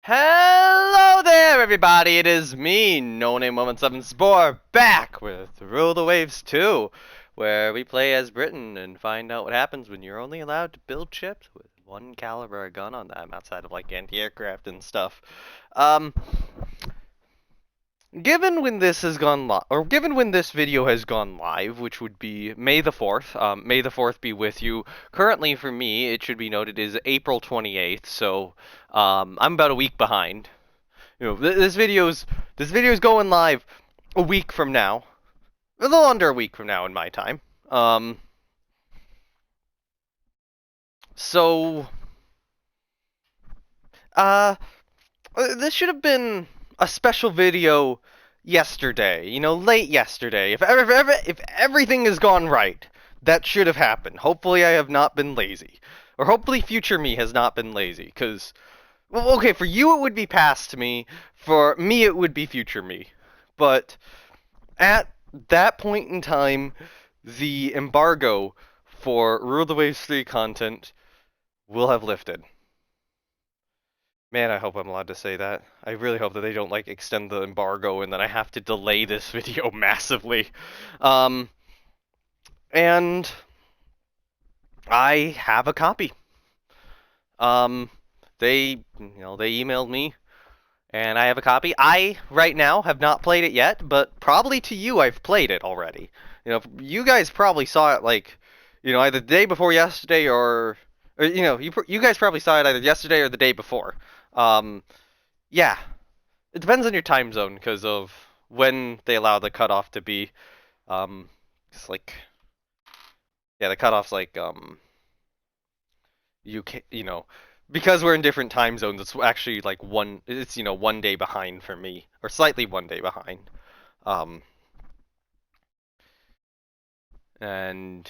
Hello there, everybody! It is me, No Name 117 Spore, back with Rule the Waves 2, where we play as Britain and find out what happens when you're only allowed to build ships with one caliber of gun on them outside of like anti-aircraft and stuff. Um, Given when this has gone live, or given when this video has gone live, which would be May the 4th, May the 4th be with you. Currently, for me, it should be noted, is April 28th, so I'm about a week behind. This video's going live a week from now, a little under a week from now in my time. Um, so uh, this should have been a special video yesterday. Late yesterday. If everything has gone right, that should have happened. Hopefully, I have not been lazy, or hopefully, future me has not been lazy. Well, okay, for you it would be past me. For me, it would be future me. But at that point in time, the embargo for Rule the Waves 3 content will have lifted. Man, I hope I'm allowed to say that. I really hope that they don't, like, extend the embargo and then I have to delay this video massively. Um, and I have a copy. Um, they emailed me and I have a copy. I, right now, have not played it yet, but probably to you, I've played it already. You guys probably saw it, like, either the day before yesterday or you guys probably saw it either yesterday or the day before. Um, yeah, it depends on your time zone because of when they allow the cutoff to be. It's like, yeah, the cutoff's like, you can, because we're in different time zones, it's actually like it's, 1 day behind for me, or slightly 1 day behind. Um, and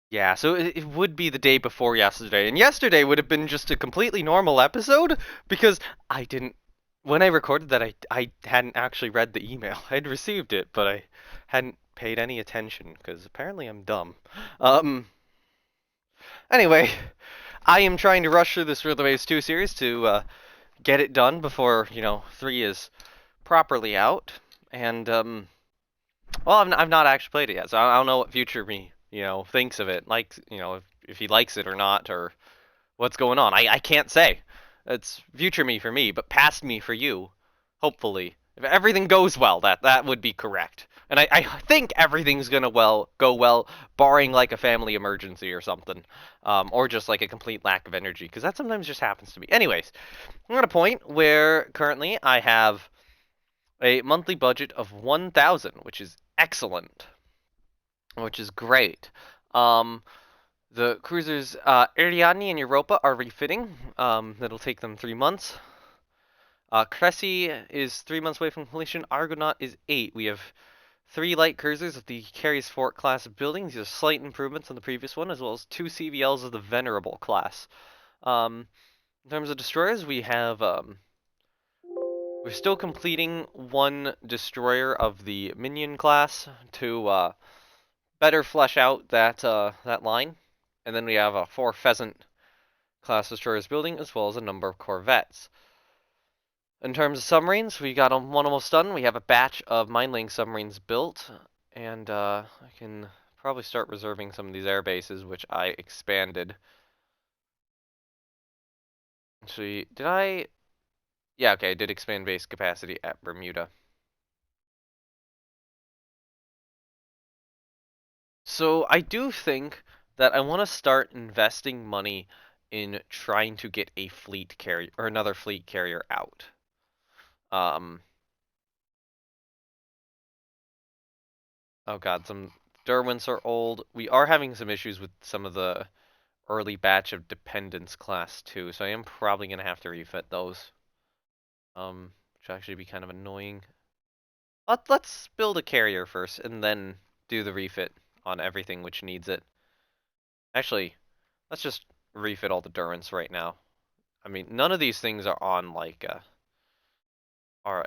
yeah, so it would be the day before yesterday, and yesterday would have been just a completely normal episode because I didn't. When I recorded that, I hadn't actually read the email. I'd received it, but I hadn't paid any attention because apparently I'm dumb. Um, anyway, I am trying to rush through this Rhythm Waves 2 series to get it done before 3 is properly out, and well, I've not actually played it yet, so I don't know what future me thinks of it, like if he likes it or not, or what's going on. I can't say. It's future me for me, but past me for you. Hopefully, if everything goes well, that would be correct. And I think everything's gonna go well, barring like a family emergency or something, or just like a complete lack of energy, because that sometimes just happens to me. Anyways, I'm at a point where currently I have a monthly budget of 1,000, which is excellent, which is great. Um, the cruisers Ariadne and Europa are refitting. That'll take them 3 months. Cressy is 3 months away from completion. Argonaut is 8. We have 3 light cruisers of the Carries Fort class of buildings. These are slight improvements on the previous one, as well as 2 CVLs of the Venerable class. In terms of destroyers, we're still completing 1 destroyer of the Minion class to better flesh out that line. And then we have 4 Pheasant class destroyers building, as well as a number of corvettes. In terms of submarines, we got one almost done. We have a batch of mine-laying submarines built, and I can probably start reserving some of these air bases, which I expanded. Actually, did I? Yeah, okay, I did expand base capacity at Bermuda. So I do think that I want to start investing money in trying to get a fleet carrier or another fleet carrier out. Um, oh god, some Derwents are old. We are having some issues with some of the early batch of Dependence class too, so I am probably gonna have to refit those. Which actually be kind of annoying. Let's build a carrier first and then do the refit on everything which needs it. Actually, let's just refit all the Durants right now. I mean, none of these things are on like are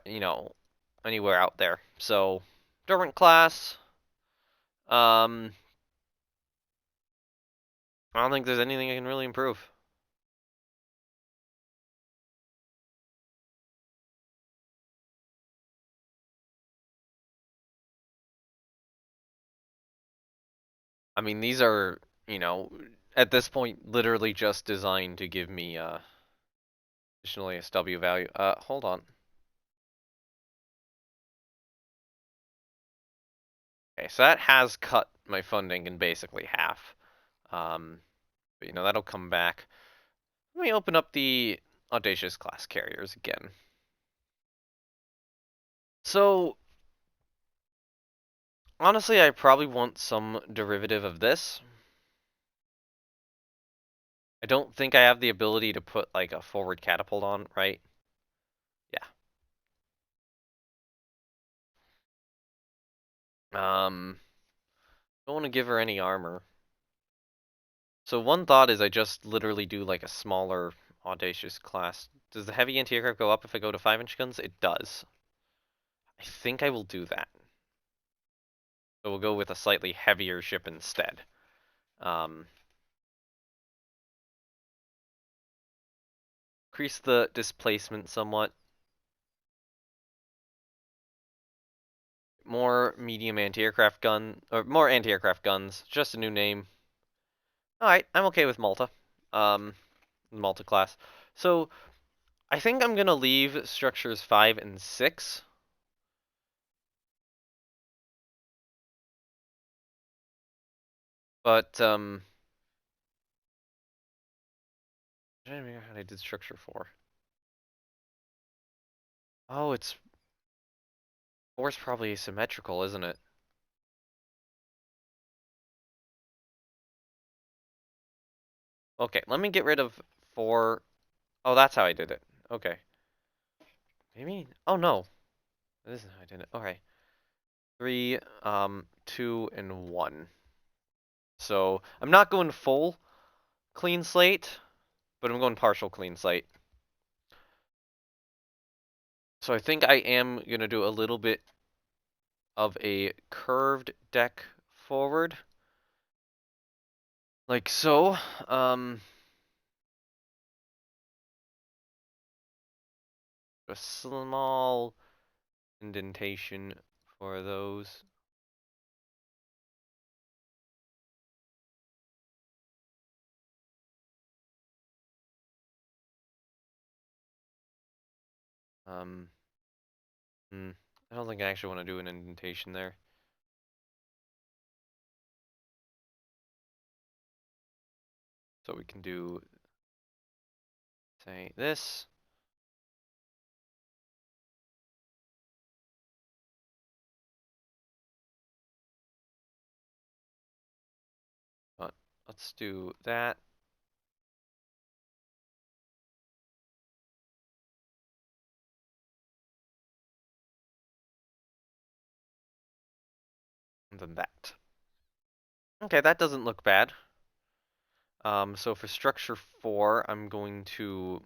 anywhere out there. So Durant class. Um, I don't think there's anything I can really improve. I mean, these are, at this point, literally just designed to give me additional ASW value. Hold on. Okay, so that has cut my funding in basically half. But that'll come back. Let me open up the Audacious class carriers again. So, honestly, I probably want some derivative of this. I don't think I have the ability to put like a forward catapult on, right? Yeah. Don't want to give her any armor. So one thought is I just literally do like a smaller Audacious class. Does the heavy anti-aircraft go up if I go to 5-inch guns? It does. I think I will do that. So we'll go with a slightly heavier ship instead. Increase the displacement somewhat. More medium anti-aircraft gun, or more anti-aircraft guns. Just a new name. Alright, I'm okay with Malta. Malta class. So, I think I'm gonna leave structures 5 and 6. But, I'm trying to figure out how I did structure 4. Oh, it's 4's probably asymmetrical, isn't it? Okay, let me get rid of 4. Oh, that's how I did it. Okay. Maybe? Oh, no. This is how I did it. Okay. 3, 2, and 1. So, I'm not going full clean slate, but I'm going partial clean slate. So I think I am going to do a little bit of a curved deck forward. Like so. A small indentation for those. I don't think I actually want to do an indentation there. So we can do, say, this. But let's do that. And then that. Okay, that doesn't look bad. So for structure 4, I'm going to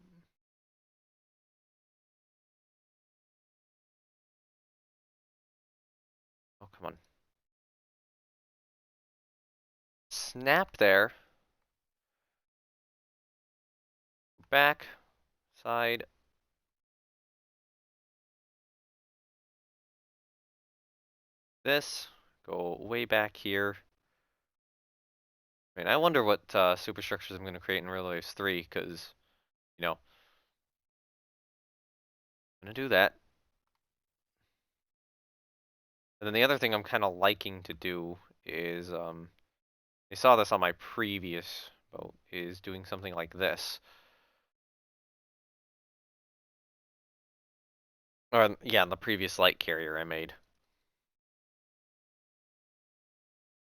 oh, come on. Snap there. Back, side. This, go way back here. I mean, I wonder what superstructures I'm going to create in Real Waves 3, because, I'm going to do that. And then the other thing I'm kind of liking to do is, I saw this on my previous boat, is doing something like this. Or, yeah, the previous light carrier I made.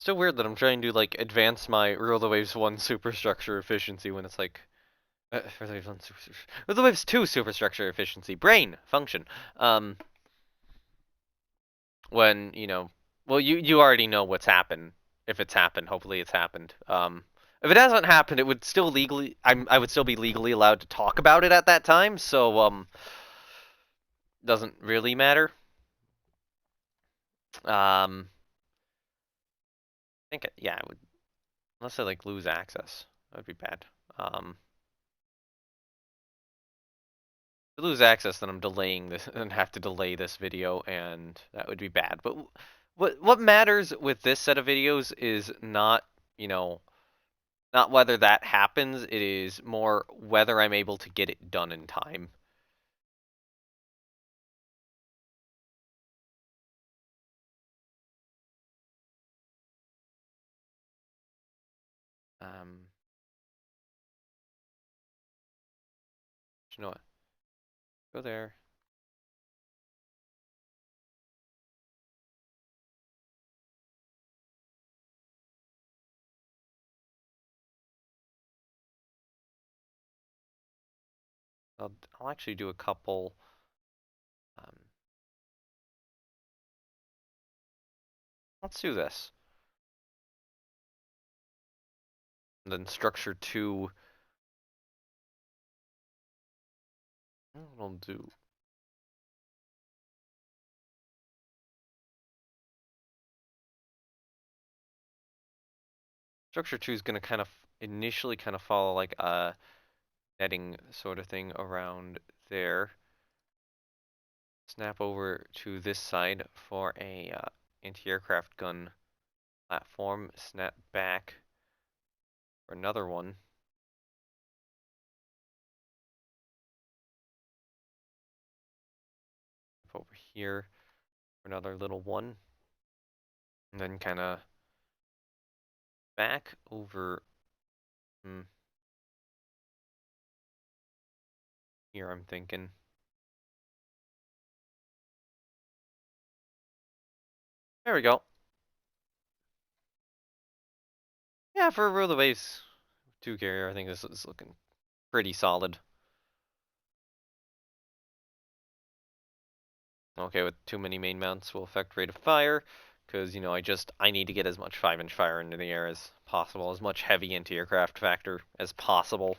Still weird that I'm trying to, like, advance my Rule the Waves 1 superstructure efficiency when it's like, Rule the Waves 1 superstructure. Rule the Waves 2 superstructure efficiency. Brain function. When, well, you already know what's happened. If it's happened, hopefully it's happened. If it hasn't happened, it would still legally, I would still be legally allowed to talk about it at that time, so, doesn't really matter. I think, yeah, I would, unless I, like, lose access. That would be bad. If I lose access, then I'm delaying this, and have to delay this video, and that would be bad. But what matters with this set of videos is not, you know, not whether that happens, it is more whether I'm able to get it done in time. Um, you know what? Go there. I'll actually do a couple. Um, let's do this. And then structure 2. I'll do. Structure 2 is going to kind of initially kind of follow like a netting sort of thing around there. Snap over to this side for a anti-aircraft gun platform. Snap back for another one. Over here for another little one. And then kind of back over here, I'm thinking. There we go. Yeah, for a Rule of Waves 2 carrier, I think this is looking pretty solid. Okay, with too many main mounts will affect rate of fire, because, you know, I need to get as much 5-inch fire into the air as possible, as much heavy anti-aircraft factor as possible.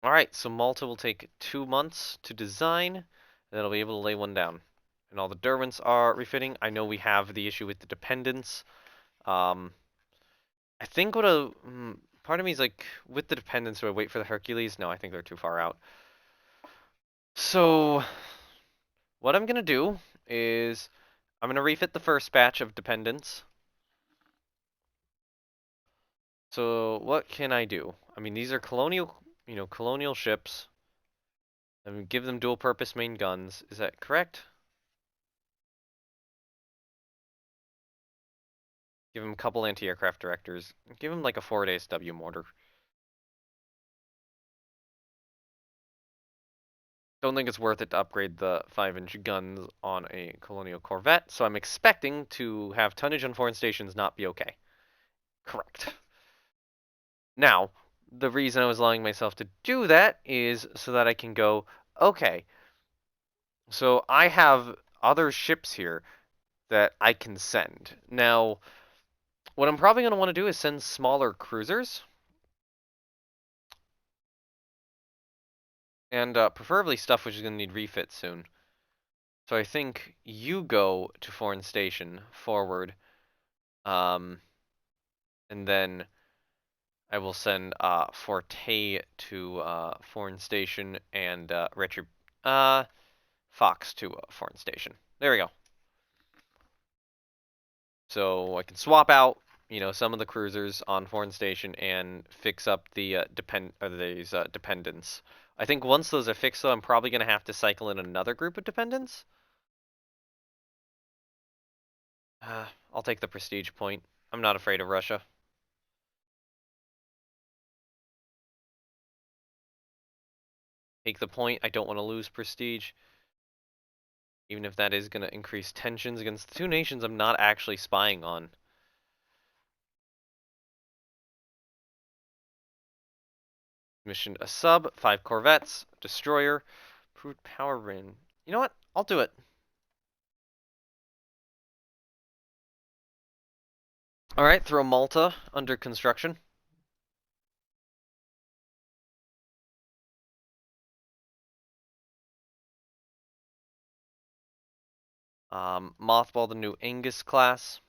Alright, so Malta will take 2 months to design, and then I'll be able to lay one down. And all the Derwents are refitting. I know we have the issue with the dependents. I think part of me is like, with the dependents, do I wait for the Hercules? No, I think they're too far out. So, what I'm gonna do is, I'm gonna refit the first batch of dependents. So, what can I do? I mean, these are colonial ships. I mean, give them dual purpose main guns. Is that correct? Give them a couple anti-aircraft directors. Give them like a forward ASW mortar. Don't think it's worth it to upgrade the 5-inch guns on a colonial corvette, so I'm expecting to have tonnage on foreign stations not be okay. Correct. Now, the reason I was allowing myself to do that is so that I can go, okay, so I have other ships here that I can send. Now, what I'm probably going to want to do is send smaller cruisers. And preferably stuff which is going to need refit soon. So I think you go to foreign station forward. And then I will send Forte to foreign station and Fox to foreign station. There we go. So I can swap out, some of the cruisers on foreign station and fix up the dependents. I think once those are fixed, though, I'm probably going to have to cycle in another group of dependents. I'll take the prestige point. I'm not afraid of Russia. Take the point. I don't want to lose prestige. Even if that is going to increase tensions against the two nations I'm not actually spying on. Missioned a sub, 5 corvettes, destroyer, proved power rin. You know what? I'll do it. Alright, throw Malta under construction. Mothball the new Angus class.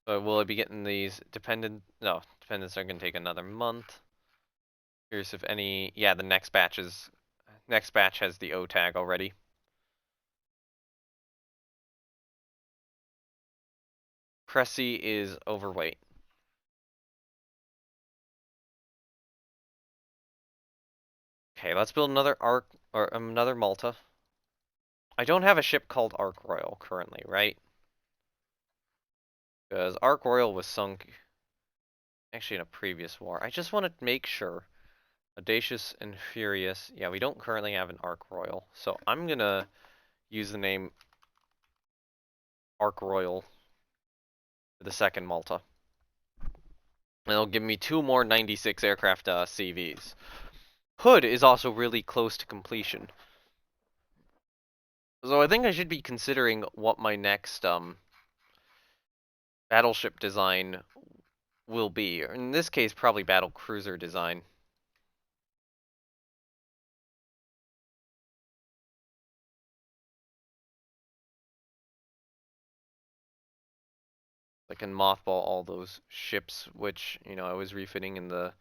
So will I be getting these dependent? No, dependents are going to take another month. Curious if any. Yeah, the next batch has the O tag already. Cressy is overweight. Okay, let's build another Ark or another Malta. I don't have a ship called Ark Royal currently, right? Because Ark Royal was sunk actually in a previous war. I just want to make sure. Audacious and Furious. Yeah, we don't currently have an Ark Royal, so I'm gonna use the name Ark Royal for the second Malta. And it'll give me 2 more 96 aircraft CVs. Hood is also really close to completion. So I think I should be considering what my next battleship design will be. Or in this case, probably battle cruiser design. I can mothball all those ships, which, you know, I was refitting in the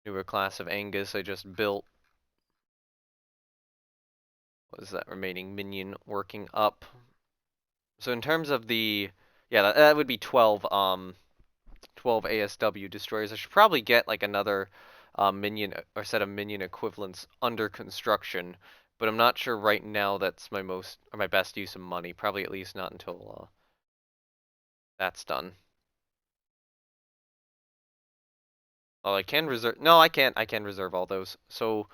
newer class of Angus I just built. What is that remaining minion working up? So in terms of the, yeah, that would be 12 ASW destroyers. I should probably get like another minion or set of minion equivalents under construction, but I'm not sure right now that's my most or my best use of money. Probably at least not until that's done. Oh, I can reserve. No, I can't. I can reserve all those. So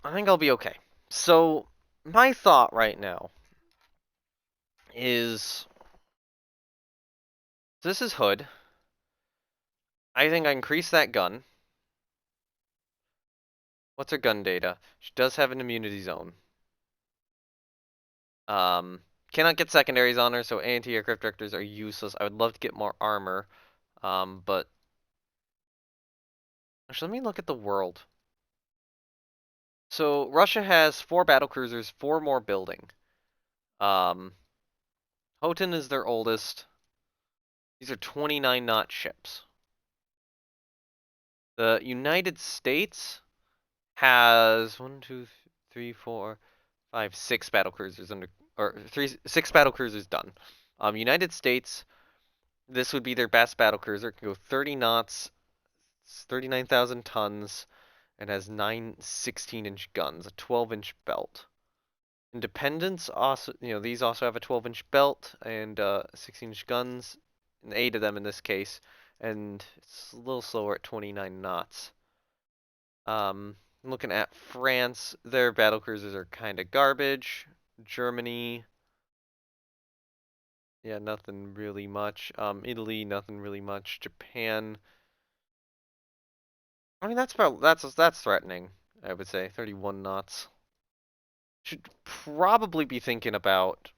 I think I'll be okay. So my thought right now is this is Hood. I think I increase that gun. What's her gun data? She does have an immunity zone. Um, cannot get secondaries on her, so anti-aircraft directors are useless. I would love to get more armor, but actually, let me look at the world. So Russia has 4 battlecruisers, 4 more building. Um, Houghton is their oldest. These are 29 knot ships. The United States has 1, 2, 3, 4, 5, 6 battlecruisers under, or 6 battlecruisers done. United States, this would be their best battlecruiser. It can go 30 knots, 39,000 tons, and has 9 16-inch guns, a 12-inch belt. Independence also, you know, these also have a 12-inch belt and 16-inch guns, and 8 of them in this case, and it's a little slower at 29 knots. Looking at France, their battlecruisers are kind of garbage. Germany, yeah, nothing really much. Italy, nothing really much. Japan, I mean that's threatening. I would say 31 knots. Should probably be thinking about.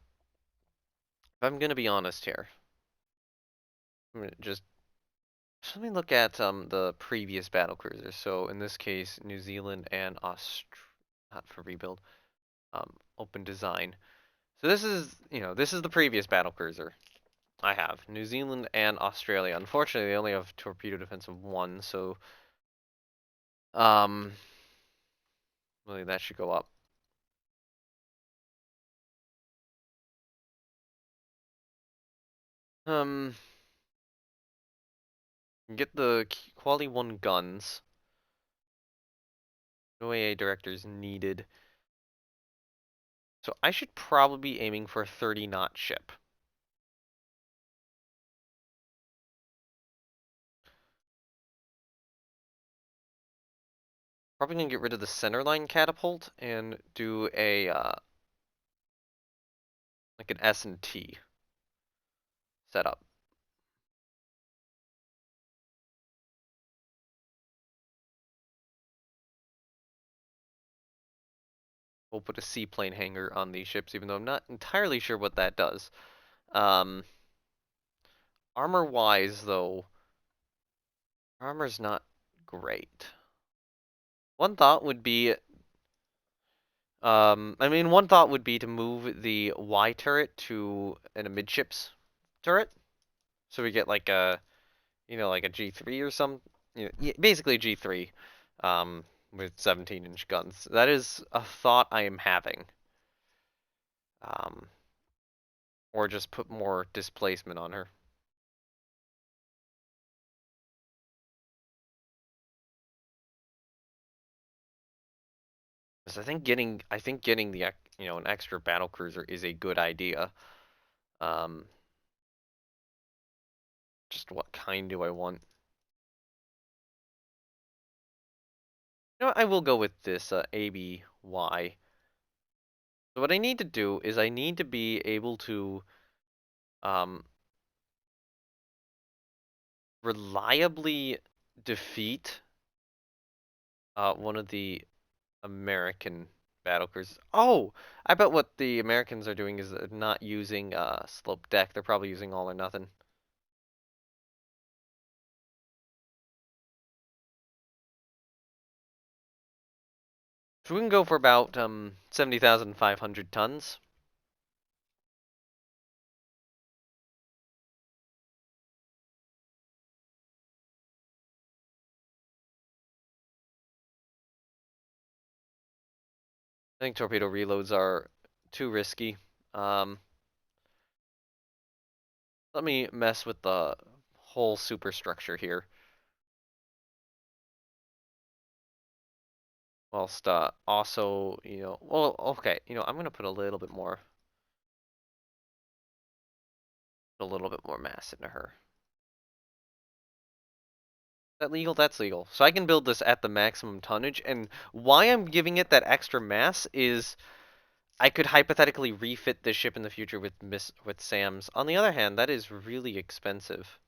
If I'm gonna be honest here, I'm gonna just let me look at the previous battlecruisers. So in this case, New Zealand and not for rebuild, open design. So this is, you know, this is the previous battlecruiser I have. New Zealand and Australia. Unfortunately, they only have torpedo defense of 1, so um, really that should go up. Um, get the quality 1 guns. No AA directors needed. So I should probably be aiming for a 30 knot ship. Probably gonna get rid of the centerline catapult and do a like an S&T setup. We'll put a seaplane hangar on these ships, even though I'm not entirely sure what that does. Armor-wise, though, armor's not great. One thought would be, one thought would be to move the Y turret to an amidships turret, so we get like a, you know, like a G3 or some, you know, basically a G3, with 17-inch guns. That is a thought I am having. or just put more displacement on her. Because I think getting the an extra battle cruiser is a good idea. Um, just what kind do I want? You know, I will go with this ABY. So what I need to do is I need to be able to um, reliably defeat one of the American battle cruisers. Oh, I bet what the Americans are doing is not using slope deck. They're probably using all or nothing. So we can go for about 70,500 tons. I think torpedo reloads are too risky. Um, Let me mess with the whole superstructure here. Whilst also, well, okay, I'm gonna put a little bit more mass into her. Is that legal? That's legal. So I can build this at the maximum tonnage, and why I'm giving it that extra mass is I could hypothetically refit this ship in the future with SAMs. On the other hand, that is really expensive.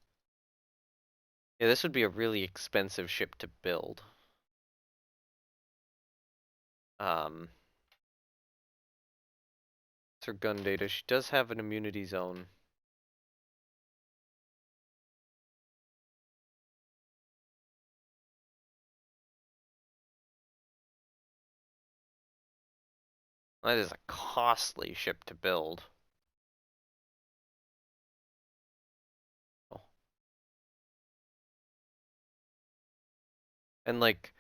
Yeah, this would be a really expensive ship to build. Um, it's her gun data. She does have an immunity zone. That is a costly ship to build. Oh. And like,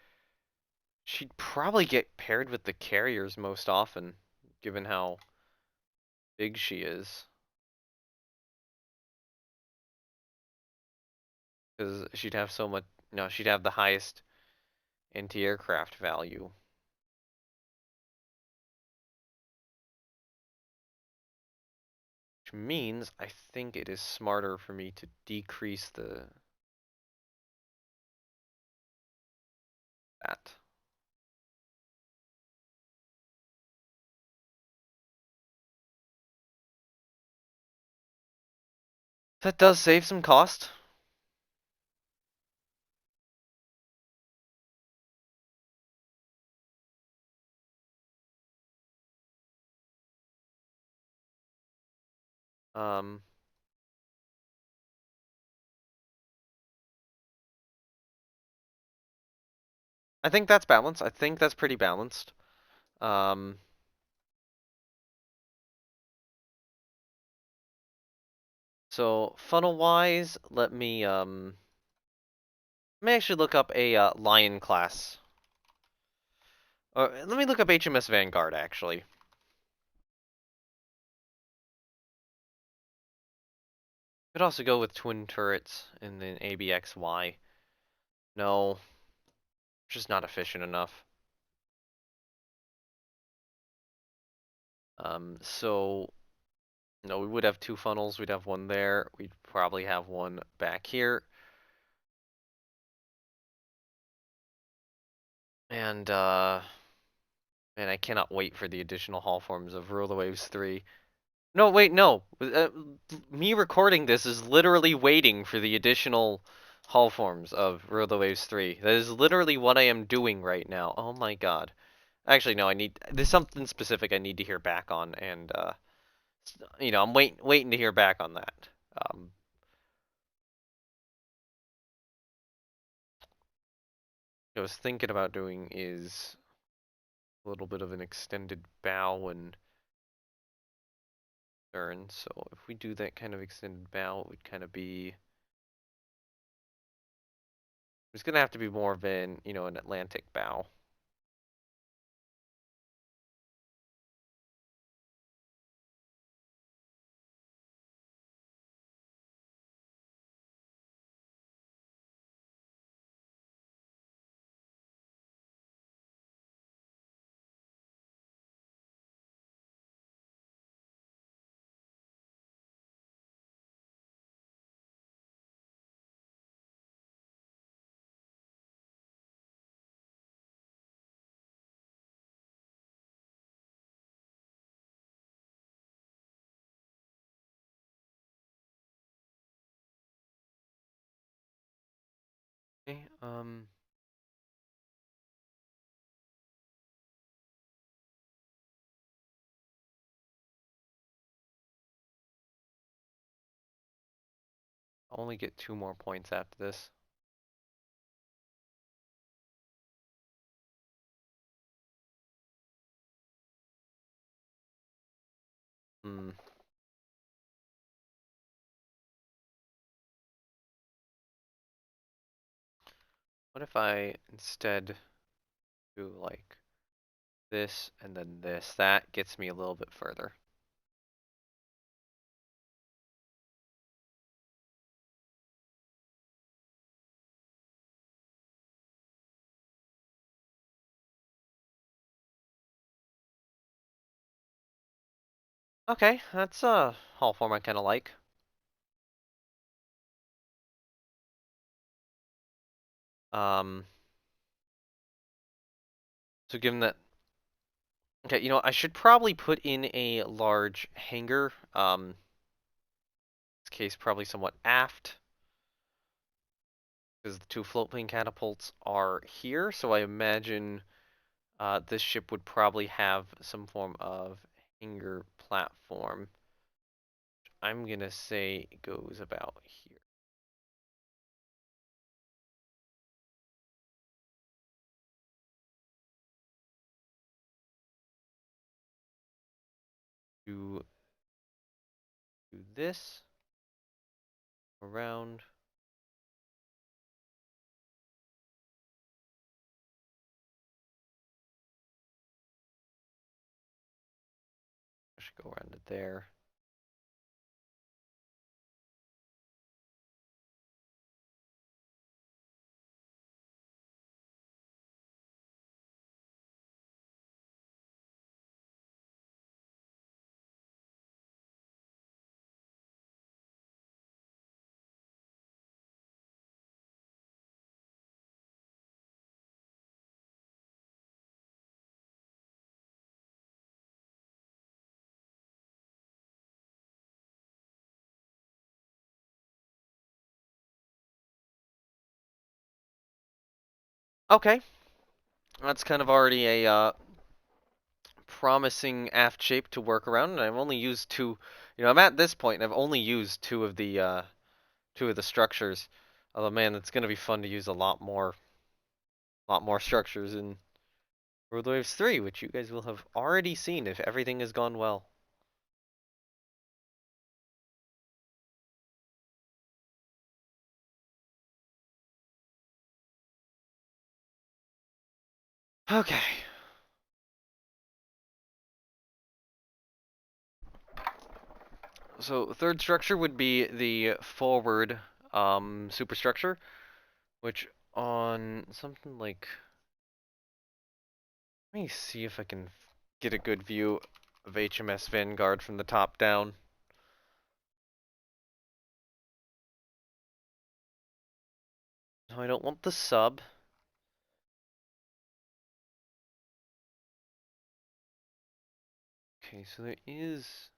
she'd probably get paired with the carriers most often, given how big she is. Because she'd have so much, no, she'd have the highest anti-aircraft value. Which means I think it is smarter for me to decrease that. That does save some cost. Um, I think that's balanced. I think that's pretty balanced. Um, so funnel wise, let me actually look up a Lion class. Let me look up HMS Vanguard actually. Could also go with twin turrets and then ABXY. No, just not efficient enough. So no, we would have two funnels. We'd have one there. We'd probably have one back here. And man, I cannot wait for the additional hull forms of Rule the Waves 3. No, wait, no. Me recording this is literally waiting for the additional hull forms of Rule the Waves 3. That is literally what I am doing right now. Oh my god. Actually, no, there's something specific I need to hear back on, and I'm waiting to hear back on that. What I was thinking about doing is a little bit of an extended bow and turn. So if we do that kind of extended bow, it would kind of be. It's gonna have to be more of an Atlantic bow. Okay, I'll only get 2 more points after this. Hmm. What if I instead do like this and then this? That gets me a little bit further. Okay, that's a hull form I kind of like. Um, so given that, okay, I should probably put in a large hangar. In this case, probably somewhat aft, because the 2 float plane catapults are here. So I imagine this ship would probably have some form of hangar platform. I'm gonna say it goes about here. Do this around. I should go around it there. Okay, that's kind of already a promising aft shape to work around, and I've only used 2. I'm at this point, and I've only used 2 of the structures. Although, man, it's gonna be fun to use a lot more structures in World Waves 3, which you guys will have already seen if everything has gone well. Okay. So third structure would be the forward superstructure, which on something like, let me see if I can get a good view of HMS Vanguard from the top down. No, I don't want the sub. Okay, so there is.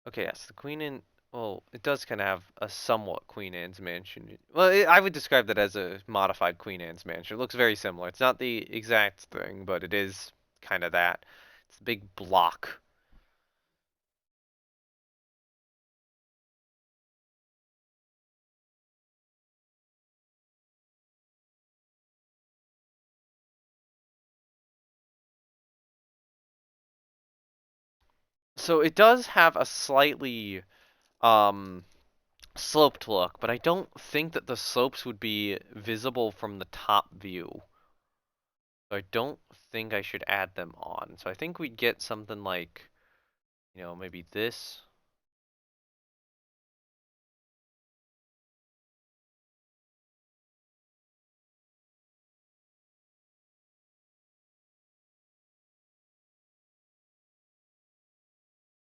Okay, yes, the Queen Anne. Well, it does kind of have a somewhat Queen Anne's mansion. Well, I would describe that as a modified Queen Anne's mansion. It looks very similar. It's not the exact thing, but it is kind of that. It's a big block. So it does have a slightly um sloped look, but I don't think that the slopes would be visible from the top view. So I don't think I should add them on. So I think we'd get something like, maybe this.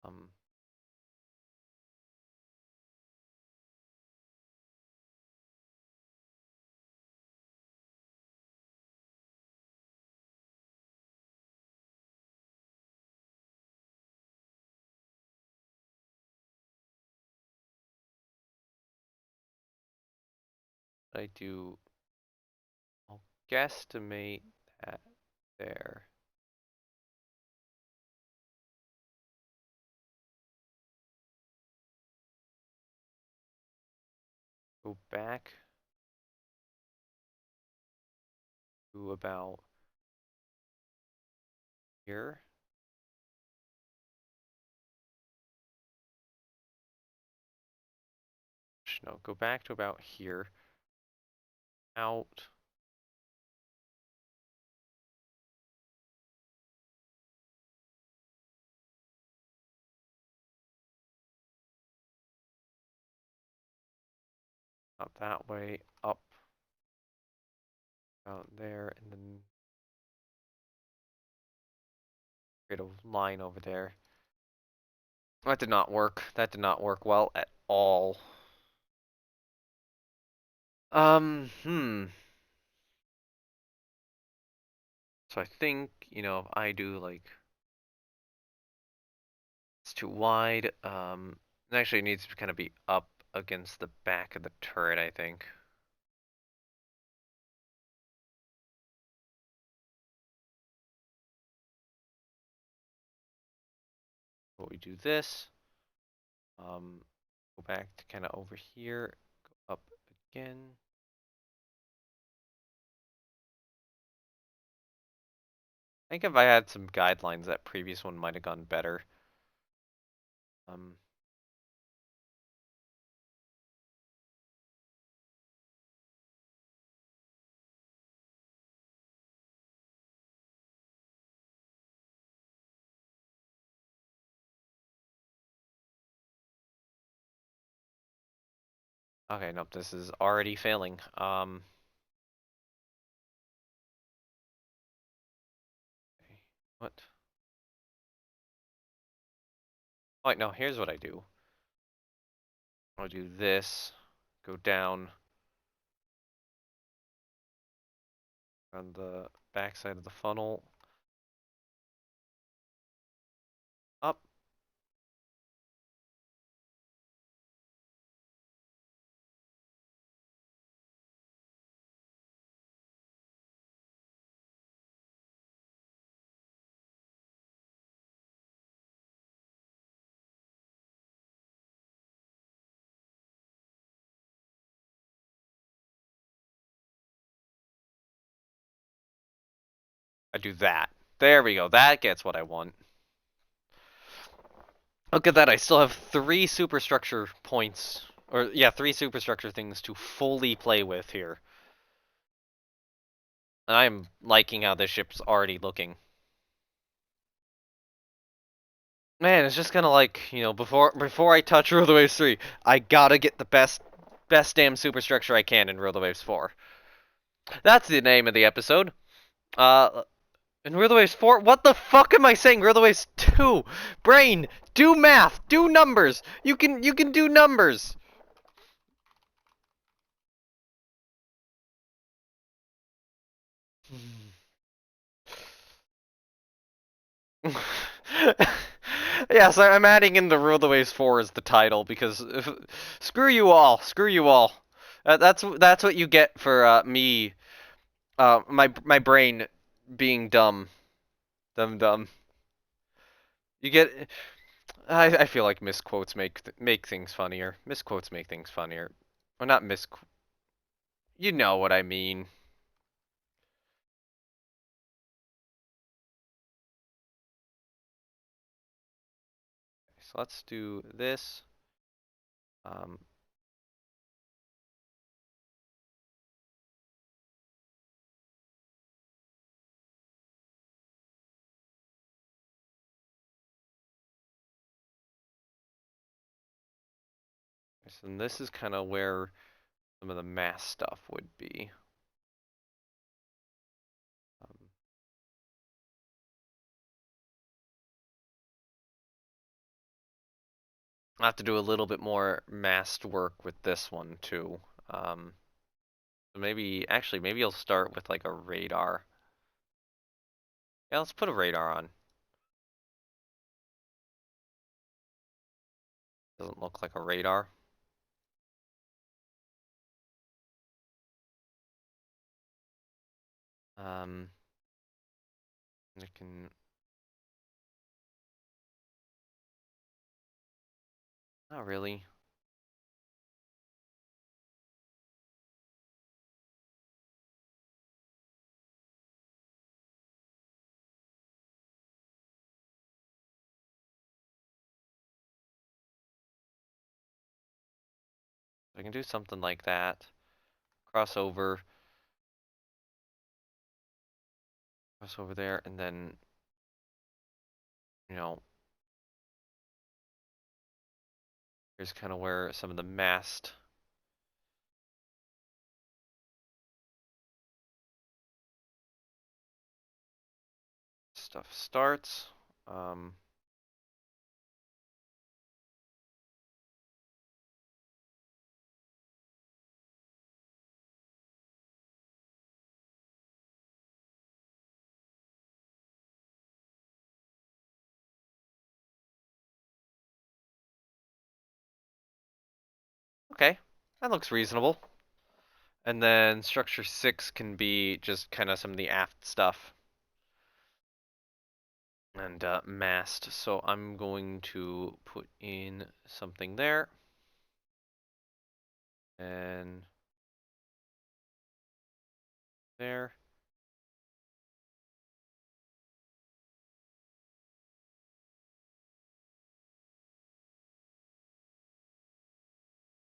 Um, I do, I'll guesstimate that there. Go back to about here. No, go back to about here. Out. Out that way, up, out there, and then create a line over there. That did not work. That did not work well at all. Hmm. So I think, if I do like, it's too wide. It actually needs to kind of be up against the back of the turret, I think. But we do this. Go back to kind of over here, go up again. I think if I had some guidelines, that previous one might have gone better. Okay, nope, this is already failing. What? Wait, no, here's what I do. I'll do this, go down on the back side of the funnel, up. I do that. There we go. That gets what I want. Look at that. I still have 3 superstructure points. Or, yeah, 3 superstructure things to fully play with here. And I'm liking how this ship's already looking. Man, it's just kind of like, before I touch Rule the Waves 3, I gotta get the best damn superstructure I can in Rule the Waves 4. That's the name of the episode. In Rule the Waves 4, what the fuck am I saying? Rule the Waves 2! Brain, do math, do numbers! You can do numbers! Yeah, so I'm adding in the Rule the Waves 4 as the title because screw you all, screw you all. That's what you get for me, my brain being dumb, dumb. You get. I feel like misquotes make things funnier. Misquotes make things funnier, or not misqu. You know what I mean. So let's do this. Um, and this is kind of where some of the mass stuff would be. I'll have to do a little bit more massed work with this one too. So maybe you'll start with like a radar. Yeah, let's put a radar on. Doesn't look like a radar. I can. Not really. I can do something like that. Cross over there, and then, you know, here's kind of where some of the mast stuff starts. Okay, that looks reasonable. And then structure 6 can be just kind of some of the aft stuff. And mast. So I'm going to put in something there. And there.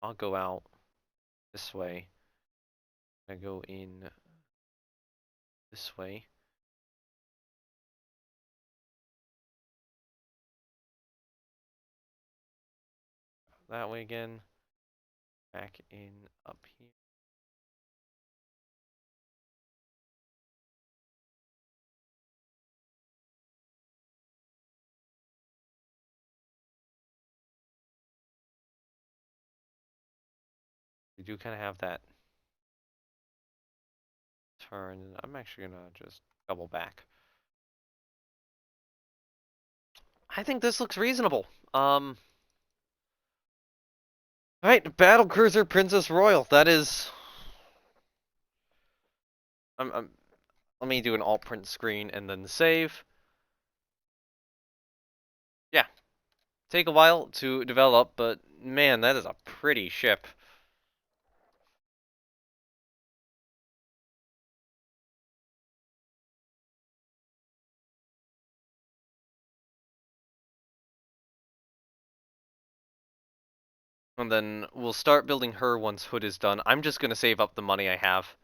I'll go out this way. I go in this way. That way again. Back in up here. We do kind of have that turn. I'm actually gonna just double back. I think this looks reasonable. All right, battle cruiser Princess Royal. That is. Let me do an alt print screen and then save. Yeah, take a while to develop, but man, that is a pretty ship. And then we'll start building her once Hood is done. I'm just gonna save up the money I have.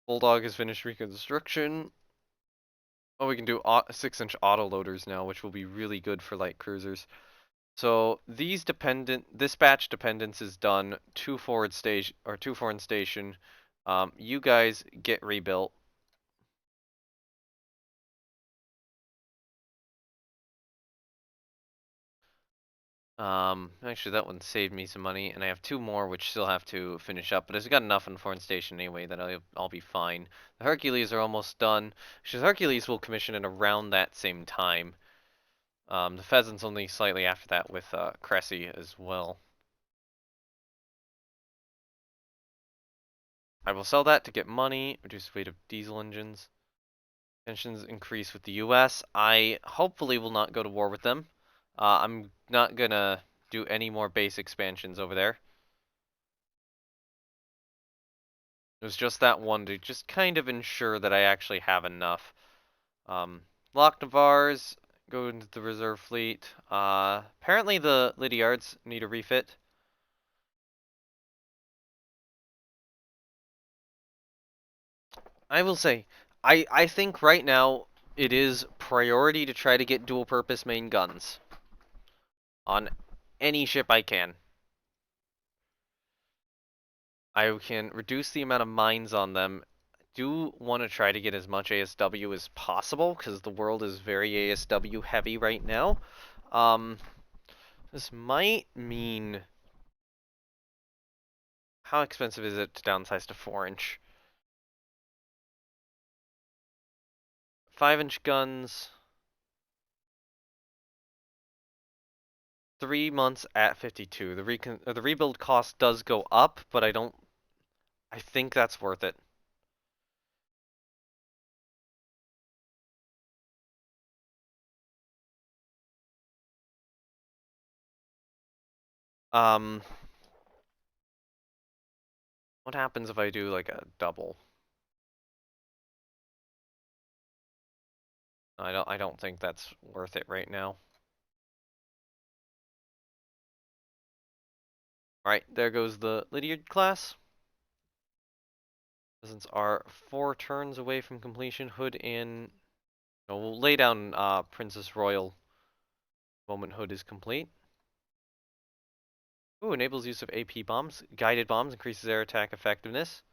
Bulldog has finished reconstruction. Oh, we can do 6-inch autoloaders now, which will be really good for light cruisers. So this batch dependence is done. 2 forward station. You guys get rebuilt. Actually, that one saved me some money, and I have 2 more which still have to finish up. But I've got enough in foreign station anyway that I'll be fine. The Hercules are almost done. Actually, the Hercules will commission in around that same time. The Pheasant's only slightly after that with Cressy as well. I will sell that to get money, reduce weight of diesel engines. Tensions increase with the US. I hopefully will not go to war with them. I'm not gonna do any more base expansions over there. It was just that one to just kind of ensure that I actually have enough. Loch Navars, go into the reserve fleet. Apparently the Lydiards need a refit. I will say, I think right now it is priority to try to get dual purpose main guns on any ship I can. I can reduce the amount of mines on them. Do want to try to get as much ASW as possible because the world is very ASW heavy right now. This might mean, how expensive is it to downsize to 4-inch? 5-inch guns. 3 months at 52. The rebuild cost does go up, but I I think that's worth it. Um, what happens if I do like a double? I don't think that's worth it right now. Alright, there goes the Lydiard class. Peasants are 4 turns away from completion. Hood in. No, we'll lay down Princess Royal moment Hood is complete. Ooh, enables use of AP bombs. Guided bombs increases air attack effectiveness.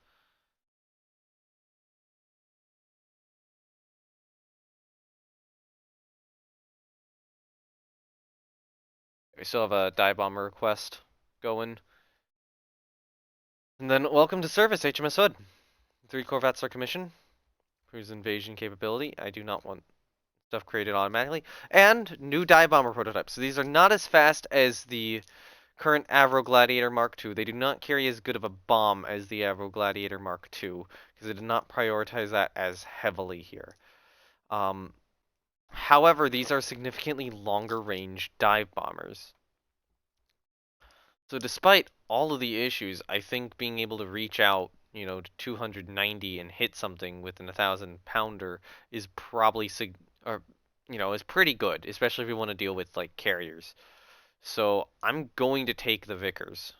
We still have a dive bomber request going. And then welcome to service, HMS Hood. 3 corvettes are commissioned. Cruise invasion capability. I do not want stuff created automatically. And new dive bomber prototypes. So these are not as fast as the current Avro Gladiator Mark II. They do not carry as good of a bomb as the Avro Gladiator Mark II, because they did not prioritize that as heavily here. However, these are significantly longer range dive bombers. So despite all of the issues, I think being able to reach out, to 290 and hit something with an 1,000-pounder is probably is pretty good, especially if you want to deal with like carriers. So I'm going to take the Vickers.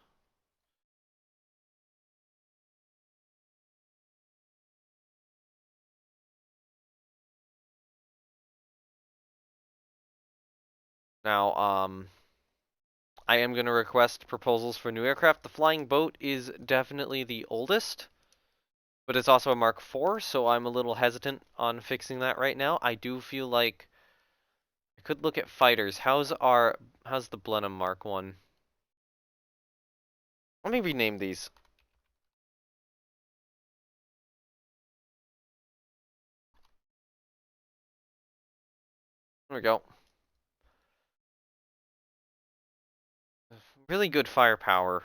Now, I am going to request proposals for new aircraft. The flying boat is definitely the oldest, but it's also a Mark IV, so I'm a little hesitant on fixing that right now. I do feel like I could look at fighters. How's the Blenheim Mark 1? Let me rename these. There we go. Really good firepower.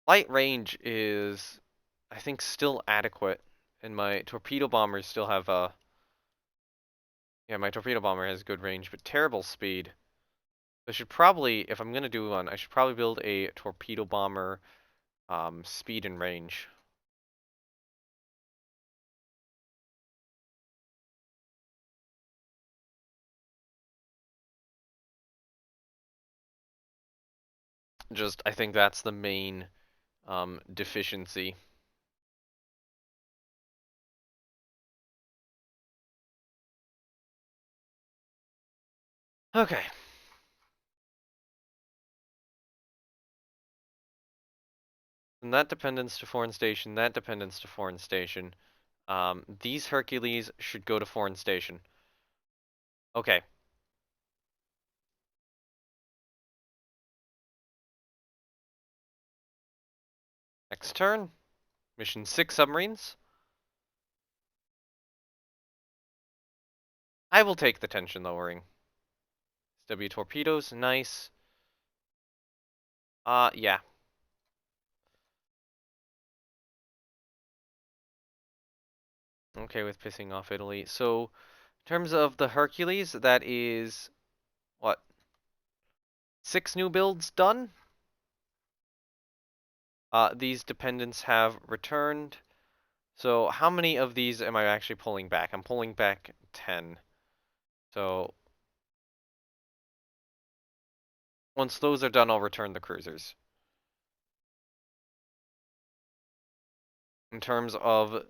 Light range is, I think, still adequate, and my torpedo bombers still have yeah, my torpedo bomber has good range, but terrible speed. I should probably, if I'm gonna do one, I should probably build a torpedo bomber, speed and range. Just, I think that's the main deficiency. Okay. And that dependence to foreign station, that dependence to foreign station. These Hercules should go to foreign station. Okay. Next turn. Mission 6 submarines. I will take the tension lowering. SW torpedoes, nice. Yeah. Okay with pissing off Italy. So, in terms of the Hercules, that is, what? 6 new builds done? These dependents have returned. So, how many of these am I actually pulling back? I'm pulling back 10. So, once those are done, I'll return the cruisers. In terms of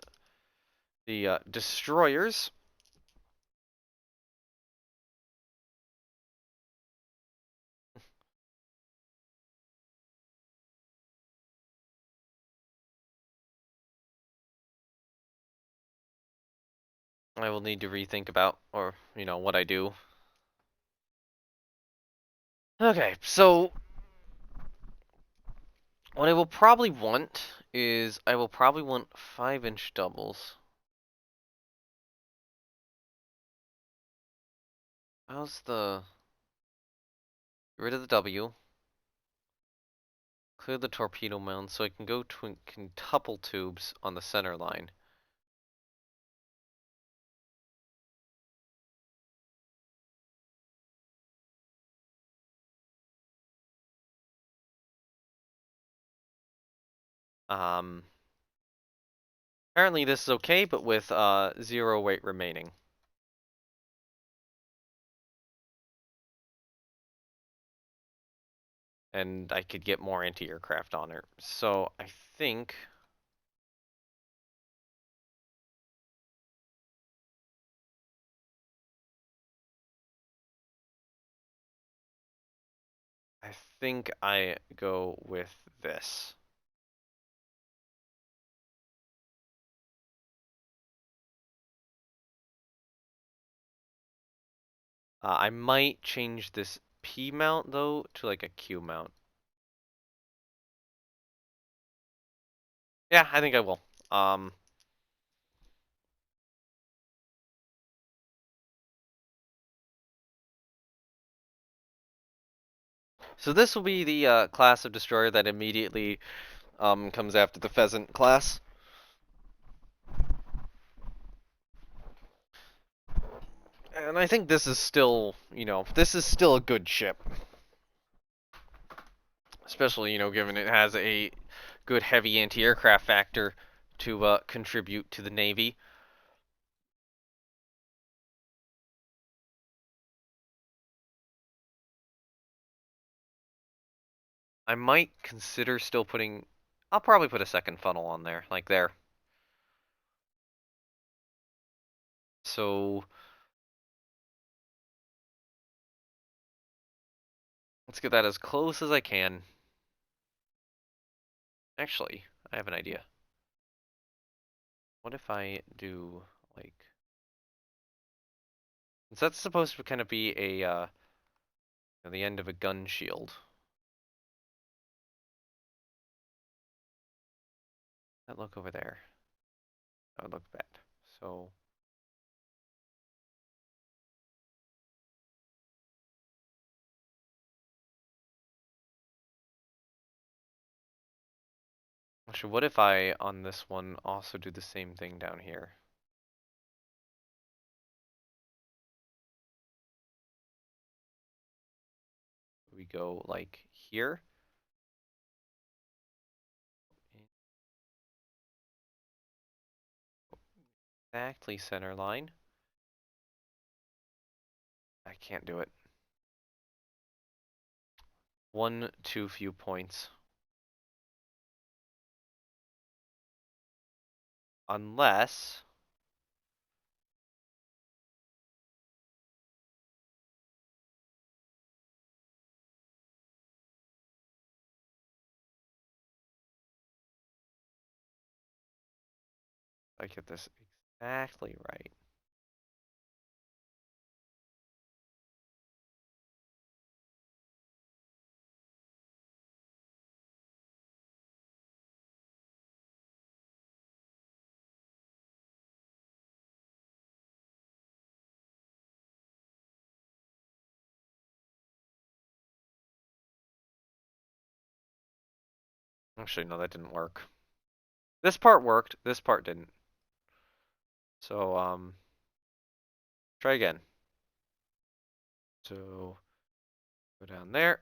the destroyers, I will need to rethink about, or, what I do. Okay, so what I will probably want is I will probably want 5-inch doubles. How's the... Get rid of the W. clear the torpedo mound so I can go quintuple tubes on the center line. Apparently this is okay, but with 0 weight remaining. And I could get more anti-aircraft on her. So I think I go with this. I might change this P mount though to like a Q mount. Yeah, I think I will. So this will be the class of destroyer that immediately comes after the Pheasant class. And I think this is still, this is still a good ship. Especially, given it has a good heavy anti-aircraft factor to contribute to the Navy. I might consider still putting... I'll probably put a second funnel on there, like there. So... let's get that as close as I can. Actually, I have an idea. What if I do, like... since that's supposed to kind of be the end of a gun shield. That look over there. That would look bad. So... actually, what if I, on this one, also do the same thing down here? We go, like, here. Exactly center line. I can't do it. One too few points. Unless... I get this exactly right. Actually, no, that didn't work. This part worked, this part didn't. So, try again. So, go down there.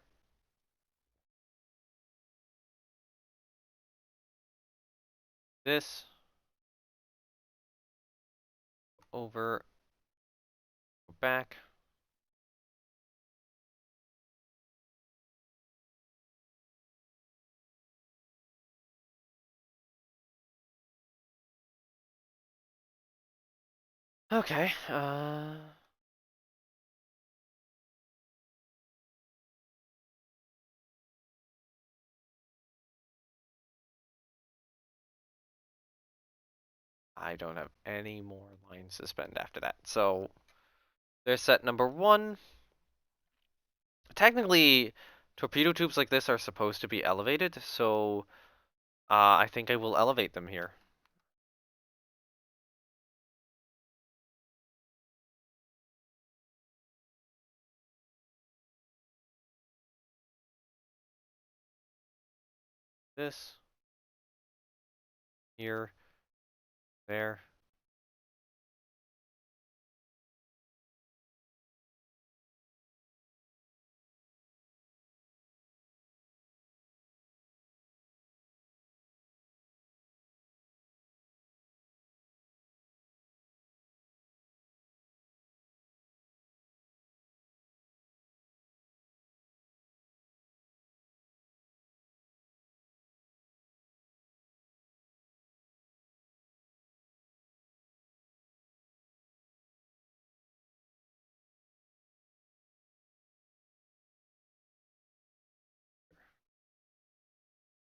This. Over. Go back. Okay, I don't have any more lines to spend after that. So, there's set number 1. Technically, torpedo tubes like this are supposed to be elevated, so I think I will elevate them here. this. Here. There.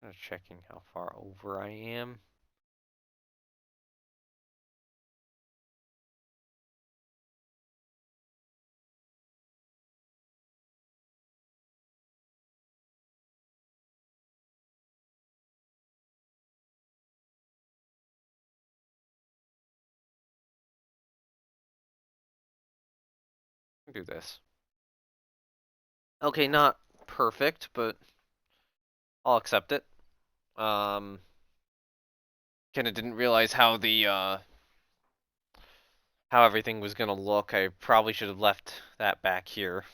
I'm checking how far over I am. Do this. Okay, not perfect, but I'll accept it. Kinda didn't realize how the how everything was gonna look. I probably should have left that back here.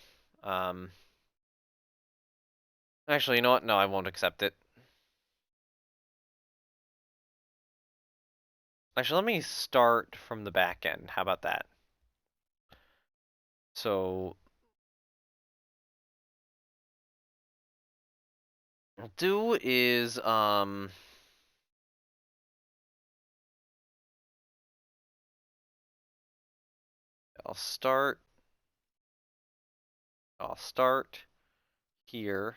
Actually, you know what? No, I won't accept it. Actually, let me start from the back end. How about that? So, what I'll do is, I'll start here,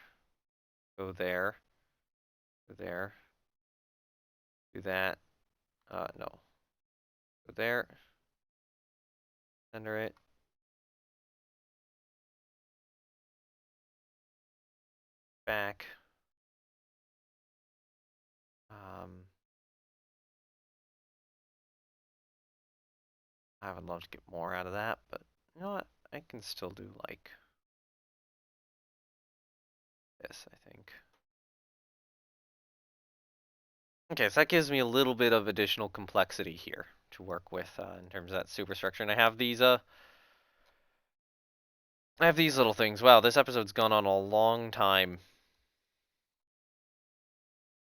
go there, go there, do that. No, go there, center it, back. I would love to get more out of that, but you know what? I can still do like this, I think. Okay, so that gives me a little bit of additional complexity here to work with in terms of that superstructure. And I have these little things. Wow, this episode's gone on a long time.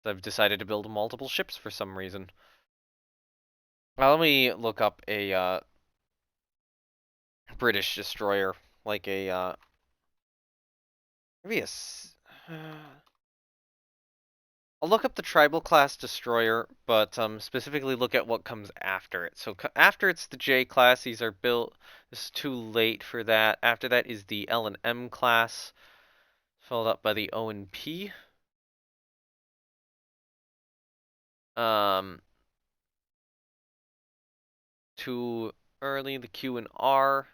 I've decided to build multiple ships for some reason. Well, let me look up a British destroyer, like a maybe a. I'll look up the tribal class destroyer, but specifically look at what comes after it. So after it's the J class, these are built. This is too late for that. After that is the L and M class, followed up by the O and P. Um, too early, the Q and R.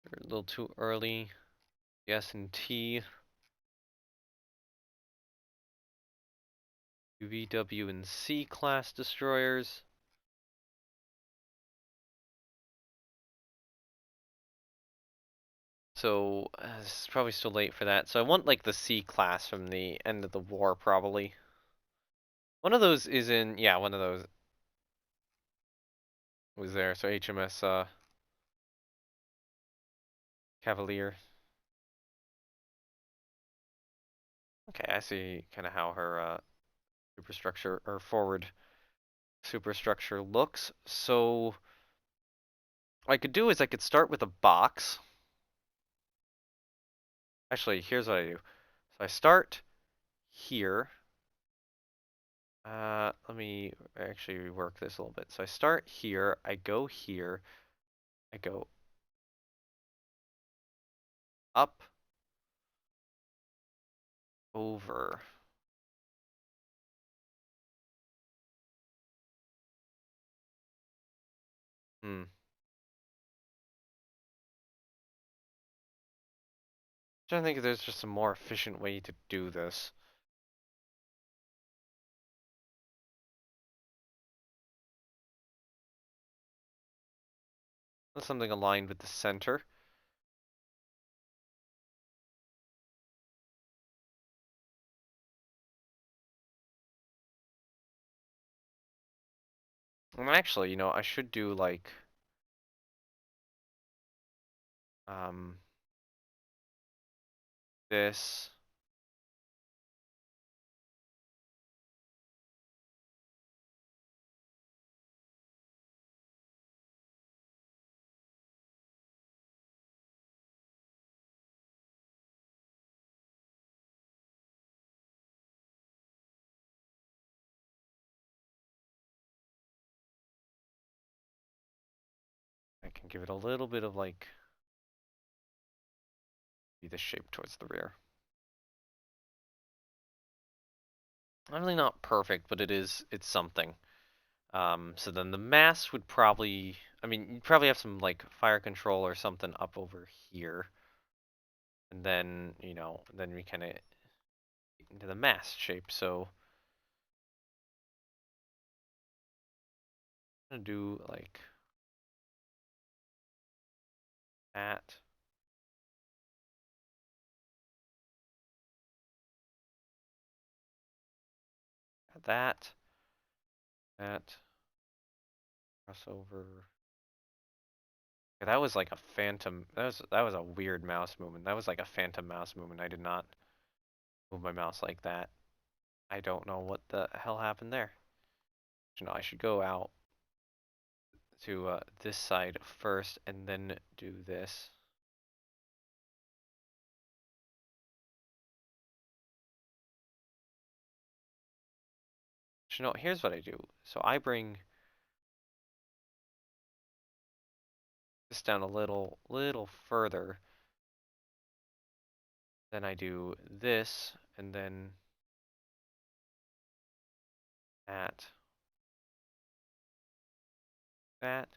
They're a little too early. The S and T. V, W, and C class destroyers. So it's probably still late for that. So I want like the C class from the end of the war, probably. One of those is in, yeah, one of those was there. So HMS Cavalier. Okay, I see kind of how her superstructure or forward superstructure looks. So what I could do is I could start with a box. Actually, here's what I do. So I start here. Let me actually rework this a little bit. So I start here, I go here, I go up, over. Hmm. I think there's just a more efficient way to do this. Something aligned with the center. And actually, you know, I should do like um this. I can give it a little bit of like be the shape towards the rear. Really not perfect, but it's something. So then the mast would probably, I mean, you'd probably have some like fire control or something up over here. And then, you know, then we kind of into the mast shape. So I'm gonna do like that, that, that, crossover. Yeah, that was like a phantom. That was a weird mouse movement. That was like a phantom mouse movement. I did not move my mouse like that. I don't know what the hell happened there. You know, I should go out to this side first and then do this. You know, here's what I do. So I bring this down a little further. Then I do this, and then that, that.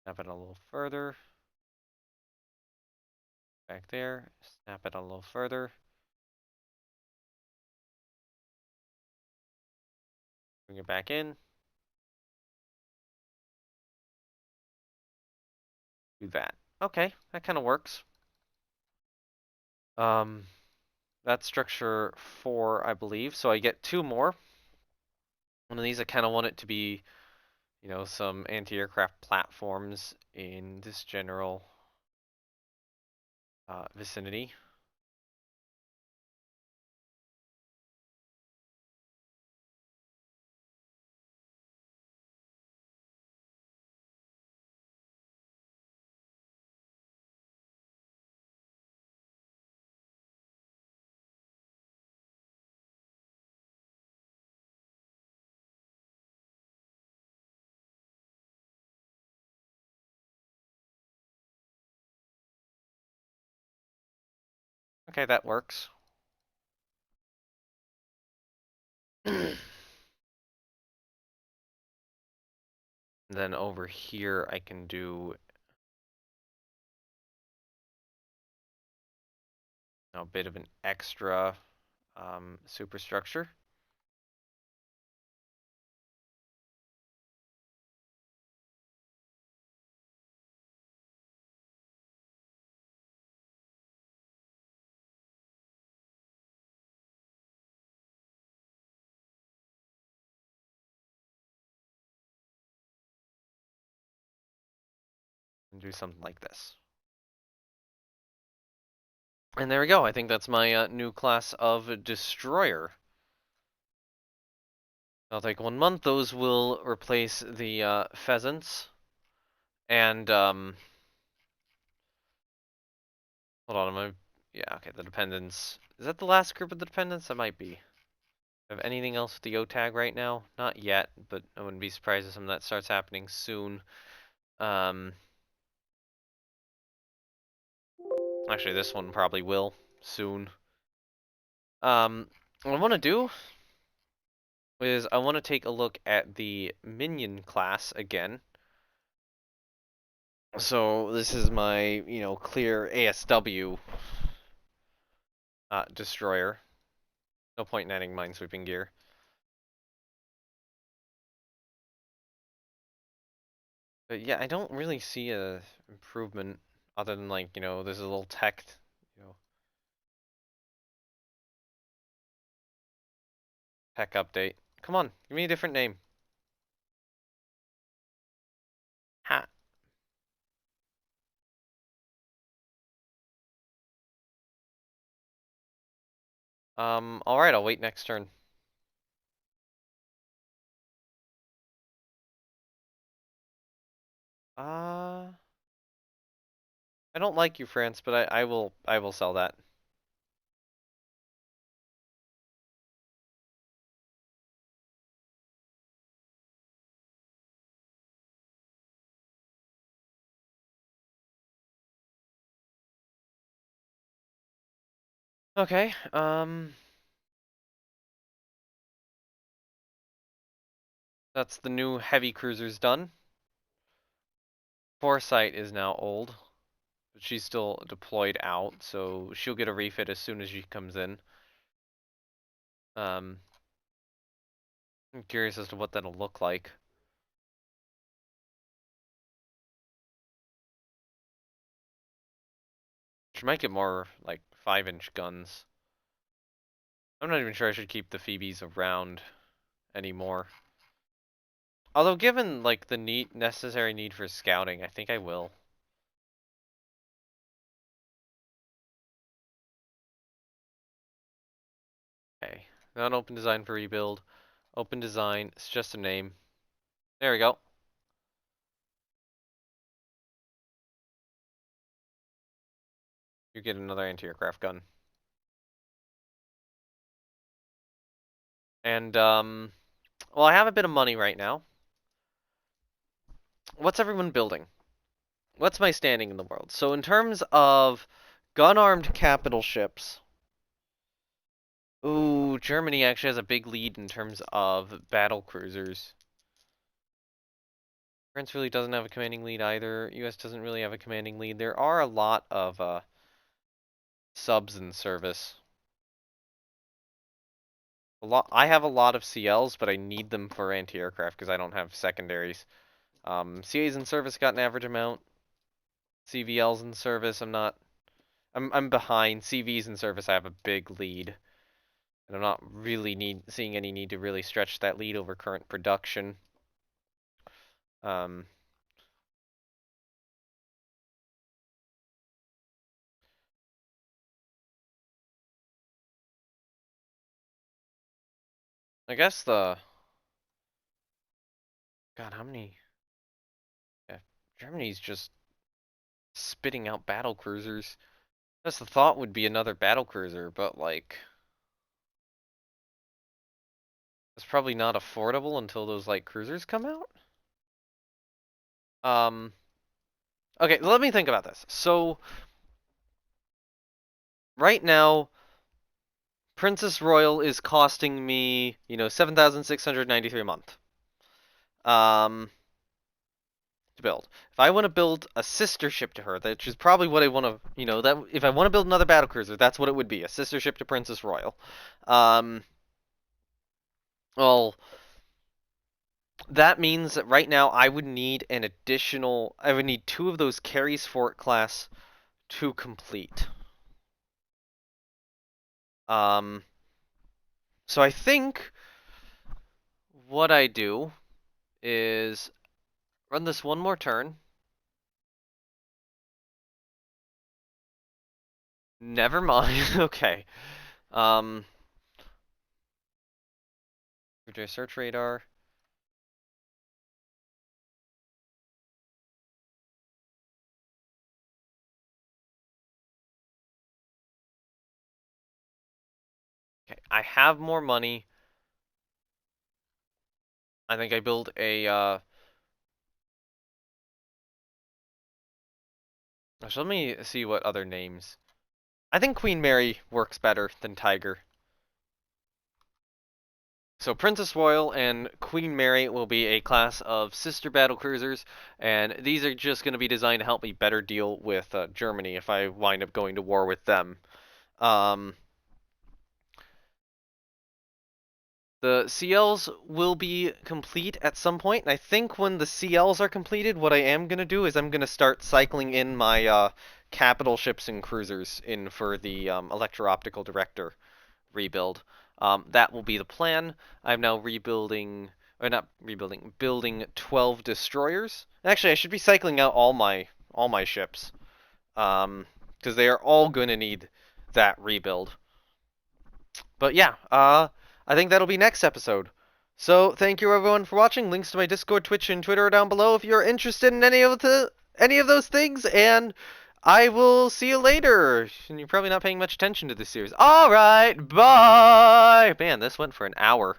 Snap it a little further. Back there. Snap it a little further. Bring it back in. Do that. Okay, that kind of works. Um, that's structure 4, I believe. So I get 2 more. One of these, I kind of want it to be, you know, some anti-aircraft platforms in this general vicinity. Okay, that works. Then over here, I can do a bit of an extra superstructure. And do something like this. And there we go. I think that's my new class of destroyer. I'll take 1 month. Those will replace the pheasants. And hold on, yeah, okay, the dependents. Is that the last group of the dependents? That might be. Have anything else with the O tag right now? Not yet, but I wouldn't be surprised if some of that starts happening soon. Actually, this one probably will soon. What I want to do is I want to take a look at the minion class again. So this is my, you know, clear ASW destroyer. No point in adding minesweeping gear. But yeah, I don't really see a improvement other than like, you know, there's a little tech, you know. Tech update. Come on, give me a different name. Ha. Alright, I'll wait next turn. I don't like you, France, but I will sell that. Okay, that's the new heavy cruisers done. Foresight is now old, but she's still deployed out, so she'll get a refit as soon as she comes in. I'm curious as to what that'll look like. She might get more, like, 5-inch guns. I'm not even sure I should keep the Phoebes around anymore. Although given, like, the necessary need for scouting, I think I will. Okay, not open design for rebuild. Open design, it's just a name. There we go. You get another anti-aircraft gun. And, well, I have a bit of money right now. What's everyone building? What's my standing in the world? So in terms of gun-armed capital ships, ooh, Germany actually has a big lead in terms of battle cruisers. France really doesn't have a commanding lead either. US doesn't really have a commanding lead. There are a lot of subs in service. I have a lot of CLs, but I need them for anti-aircraft because I don't have secondaries. CA's in service got an average amount. CVL's in service, I'm behind. CV's in service, I have a big lead. And I'm not really seeing any need to really stretch that lead over current production. I guess God, how many? Yeah, Germany's just spitting out battle cruisers. That's the thought would be another battle cruiser, but like, it's probably not affordable until those light cruisers come out. Okay, let me think about this. So, right now, Princess Royal is costing me, 7,693 a month. To build. If I want to build a sister ship to her, which is probably what I want to, that if I want to build another battle cruiser, that's what it would be, a sister ship to Princess Royal. Well, that means that right now I would need I would need 2 of those Carries Fort class to complete. So I think what I do is run this one more turn. Never mind. Okay. Search radar. Okay, I have more money. I think I build a so let me see what other names. I think Queen Mary works better than Tiger. So Princess Royal and Queen Mary will be a class of sister battle cruisers, and these are just going to be designed to help me better deal with Germany if I wind up going to war with them. The CLs will be complete at some point, and I think when the CLs are completed, what I am going to do is I'm going to start cycling in my capital ships and cruisers in for the electro-optical director rebuild. That will be the plan. I'm now rebuilding, or not rebuilding, building 12 destroyers. Actually, I should be cycling out all my ships, because they are all going to need that rebuild. But yeah, I think that'll be next episode. So thank you everyone for watching. Links to my Discord, Twitch, and Twitter are down below if you're interested in any of those things. And I will see you later. And you're probably not paying much attention to this series. All right, bye. Man, this went for an hour.